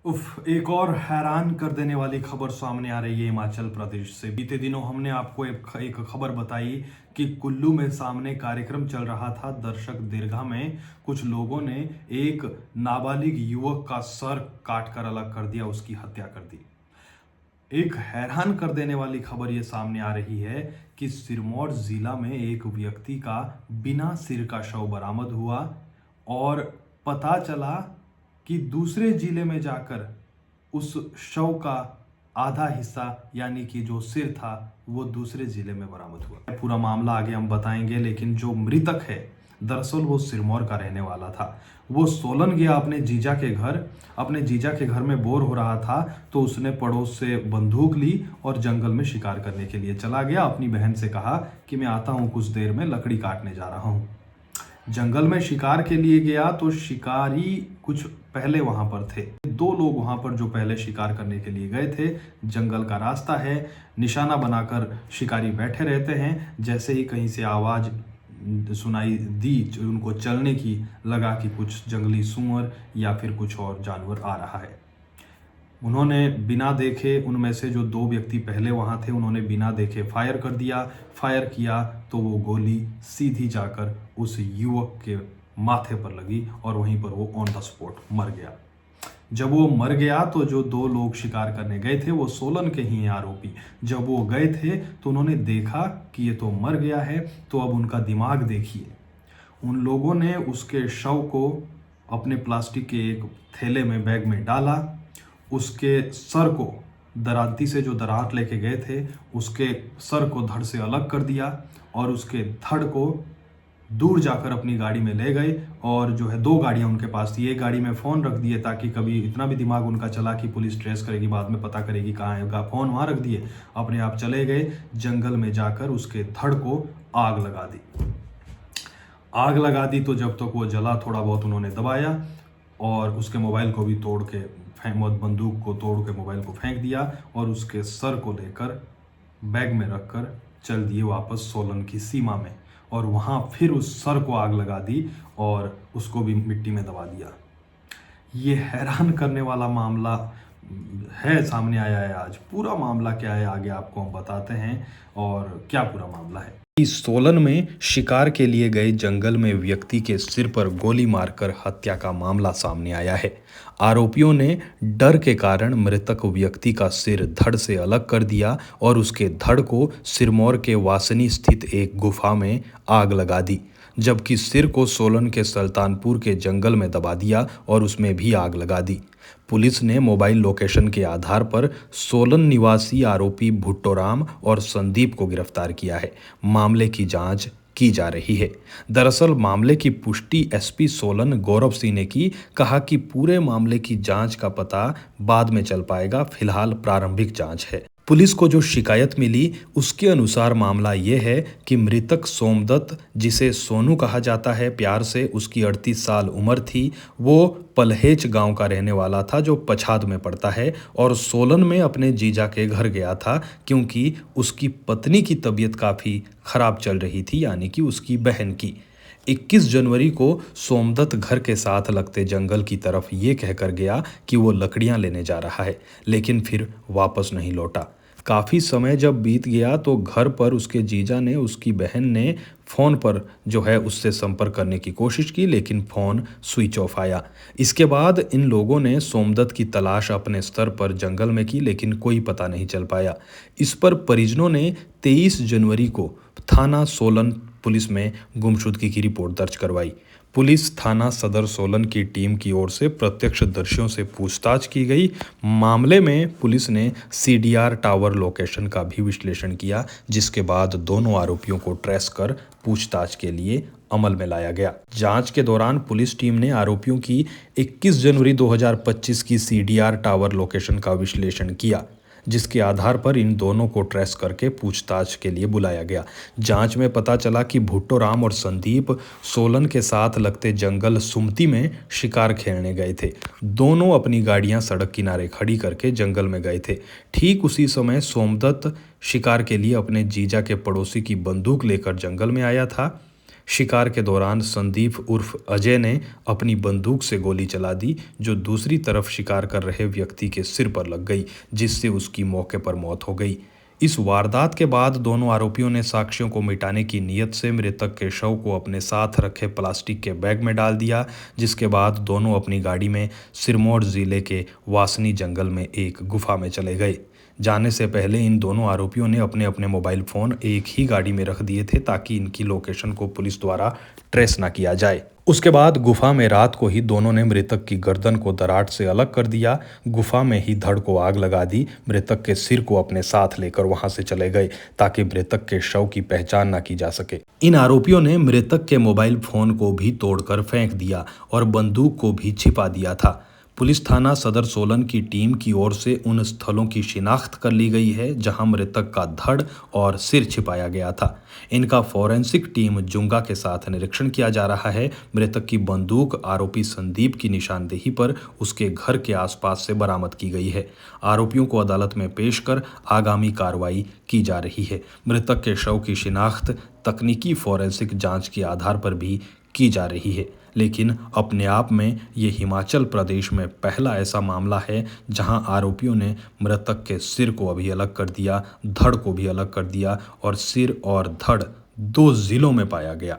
एक और हैरान कर देने वाली खबर सामने आ रही है हिमाचल प्रदेश से। बीते दिनों हमने आपको एक खबर बताई कि कुल्लू में सामने कार्यक्रम चल रहा था दर्शक दीर्घा में कुछ लोगों ने एक नाबालिग युवक का सर काट कर अलग कर दिया, उसकी हत्या कर दी। एक हैरान कर देने वाली खबर ये सामने आ रही है कि सिरमौर जिला में एक व्यक्ति का बिना सिर का शव बरामद हुआ और पता चला कि दूसरे जिले में जाकर उस शव का आधा हिस्सा यानी कि जो सिर था वो दूसरे जिले में बरामद हुआ। पूरा मामला आगे हम बताएंगे, लेकिन जो मृतक है दरअसल वो सिरमौर का रहने वाला था। वो सोलन गया अपने जीजा के घर में बोर हो रहा था तो उसने पड़ोस से बंदूक ली और जंगल में शिकार करने के लिए चला गया। अपनी बहन से कहा कि मैं आता हूँ, कुछ देर में लकड़ी काटने जा रहा हूँ। जंगल में शिकार के लिए गया तो शिकारी कुछ पहले वहां पर थे। दो लोग वहां पर जो पहले शिकार करने के लिए गए थे, जंगल का रास्ता है, निशाना बनाकर शिकारी बैठे रहते हैं। जैसे ही कहीं से आवाज सुनाई दी उनको चलने की, लगा कि कुछ जंगली सूअर या फिर कुछ और जानवर आ रहा है। उन्होंने बिना देखे, उनमें से जो दो व्यक्ति पहले वहां थे उन्होंने बिना देखे फायर कर दिया। फायर किया तो वो गोली सीधी जाकर उस युवक के माथे पर लगी और वहीं पर वो ऑन द स्पॉट मर गया। जब वो मर गया तो जो दो लोग शिकार करने गए थे वो सोलन के ही हैं आरोपी। जब वो गए थे तो उन्होंने देखा कि ये तो मर गया है, तो अब उनका दिमाग देखिए। उन लोगों ने उसके शव को अपने प्लास्टिक के एक थैले में, बैग में डाला। उसके सर को दरांती से जो दरांत लेके गए थे उसके सर को धड़ से अलग कर दिया और उसके धड़ को दूर जाकर अपनी गाड़ी में ले गए। और जो है दो गाड़ियां उनके पास थी, एक गाड़ी में फ़ोन रख दिए ताकि कभी इतना भी दिमाग उनका चला कि पुलिस ट्रेस करेगी, बाद में पता करेगी कहाँ है, फ़ोन वहाँ रख दिए, अपने आप चले गए। जंगल में जाकर उसके धड़ को आग लगा दी। आग लगा दी तो जब तक वो जला थोड़ा बहुत उन्होंने दबाया और उसके मोबाइल को भी तोड़ के बंदूक को तोड़ के मोबाइल को फेंक दिया और उसके सर को लेकर बैग में रखकर चल दिए वापस सोलन की सीमा में। और वहाँ फिर उस सर को आग लगा दी और उसको भी मिट्टी में दबा दिया। ये हैरान करने वाला मामला है, सामने आया है आज। पूरा मामला क्या है आगे आपको हम बताते हैं और क्या पूरा मामला है। सोलन में शिकार के लिए गए जंगल में व्यक्ति के सिर पर गोली मारकर हत्या का मामला सामने आया है। आरोपियों ने डर के कारण मृतक व्यक्ति का सिर धड़ से अलग कर दिया और उसके धड़ को सिरमौर के वासनी स्थित एक गुफा में आग लगा दी, जबकि सिर को सोलन के सुल्तानपुर के जंगल में दबा दिया और उसमें भी आग लगा दी। पुलिस ने मोबाइल लोकेशन के आधार पर सोलन निवासी आरोपी भुट्टोराम और संदीप को गिरफ्तार किया है। मामले की जांच की जा रही है। दरअसल मामले की पुष्टि एसपी सोलन गौरव सिंह ने की। कहा कि पूरे मामले की जांच का पता बाद में चल पाएगा, फिलहाल प्रारंभिक जांच है। पुलिस को जो शिकायत मिली उसके अनुसार मामला ये है कि मृतक सोमदत्त, जिसे सोनू कहा जाता है प्यार से, उसकी 38 साल उम्र थी। वो पलहेच गांव का रहने वाला था जो पछाद में पड़ता है और सोलन में अपने जीजा के घर गया था क्योंकि उसकी पत्नी की तबीयत काफ़ी खराब चल रही थी, यानी कि उसकी बहन की। 21 जनवरी को सोमदत्त घर के साथ लगते जंगल की तरफ ये कहकर गया कि वो लकड़ियां लेने जा रहा है, लेकिन फिर वापस नहीं लौटा। काफ़ी समय जब बीत गया तो घर पर उसके जीजा ने, उसकी बहन ने फ़ोन पर जो है उससे संपर्क करने की कोशिश की, लेकिन फ़ोन स्विच ऑफ आया। इसके बाद इन लोगों ने सोमदत्त की तलाश अपने स्तर पर जंगल में की, लेकिन कोई पता नहीं चल पाया। इस पर परिजनों ने 23 जनवरी को थाना सोलन पुलिस में गुमशुदगी की रिपोर्ट दर्ज करवाई। पुलिस थाना सदर सोलन की टीम की ओर से प्रत्यक्षदर्शियों से पूछताछ की गई। मामले में पुलिस ने सीडीआर टावर लोकेशन का भी विश्लेषण किया, जिसके बाद दोनों आरोपियों को ट्रेस कर पूछताछ के लिए अमल में लाया गया। जांच के दौरान पुलिस टीम ने आरोपियों की 21 जनवरी 2025 की सीडीआर टावर लोकेशन का विश्लेषण किया, जिसके आधार पर इन दोनों को ट्रेस करके पूछताछ के लिए बुलाया गया। जांच में पता चला कि भुट्टोराम और संदीप सोलन के साथ लगते जंगल सुमती में शिकार खेलने गए थे। दोनों अपनी गाड़ियां सड़क किनारे खड़ी करके जंगल में गए थे। ठीक उसी समय सोमदत्त शिकार के लिए अपने जीजा के पड़ोसी की बंदूक लेकर जंगल में आया था। शिकार के दौरान संदीप उर्फ अजय ने अपनी बंदूक से गोली चला दी, जो दूसरी तरफ शिकार कर रहे व्यक्ति के सिर पर लग गई, जिससे उसकी मौके पर मौत हो गई। इस वारदात के बाद दोनों आरोपियों ने साक्ष्यों को मिटाने की नीयत से मृतक के शव को अपने साथ रखे प्लास्टिक के बैग में डाल दिया, जिसके बाद दोनों अपनी गाड़ी में सिरमौर जिले के वासनी जंगल में एक गुफा में चले गए। जाने से पहले इन दोनों आरोपियों ने अपने अपने मोबाइल फ़ोन एक ही गाड़ी में रख दिए थे, ताकि इनकी लोकेशन को पुलिस द्वारा ट्रेस ना किया जाए। उसके बाद गुफा में रात को ही दोनों ने मृतक की गर्दन को दराट से अलग कर दिया, गुफा में ही धड़ को आग लगा दी, मृतक के सिर को अपने साथ लेकर वहां से चले गए, ताकि मृतक के शव की पहचान ना की जा सके। इन आरोपियों ने मृतक के मोबाइल फोन को भी तोड़कर फेंक दिया और बंदूक को भी छिपा दिया था। पुलिस थाना सदर सोलन की टीम की ओर से उन स्थलों की शिनाख्त कर ली गई है जहां मृतक का धड़ और सिर छिपाया गया था। इनका फॉरेंसिक टीम जुंगा के साथ निरीक्षण किया जा रहा है। मृतक की बंदूक आरोपी संदीप की निशानदेही पर उसके घर के आसपास से बरामद की गई है। आरोपियों को अदालत में पेश कर आगामी कार्रवाई की जा रही है। मृतक के शव की शिनाख्त तकनीकी फॉरेंसिक जांच के आधार पर भी की जा रही है, लेकिन अपने आप में ये हिमाचल प्रदेश में पहला ऐसा मामला है जहां आरोपियों ने मृतक के सिर को भी अलग कर दिया, धड़ को भी अलग कर दिया और सिर और धड़ 2 जिलों में पाया गया।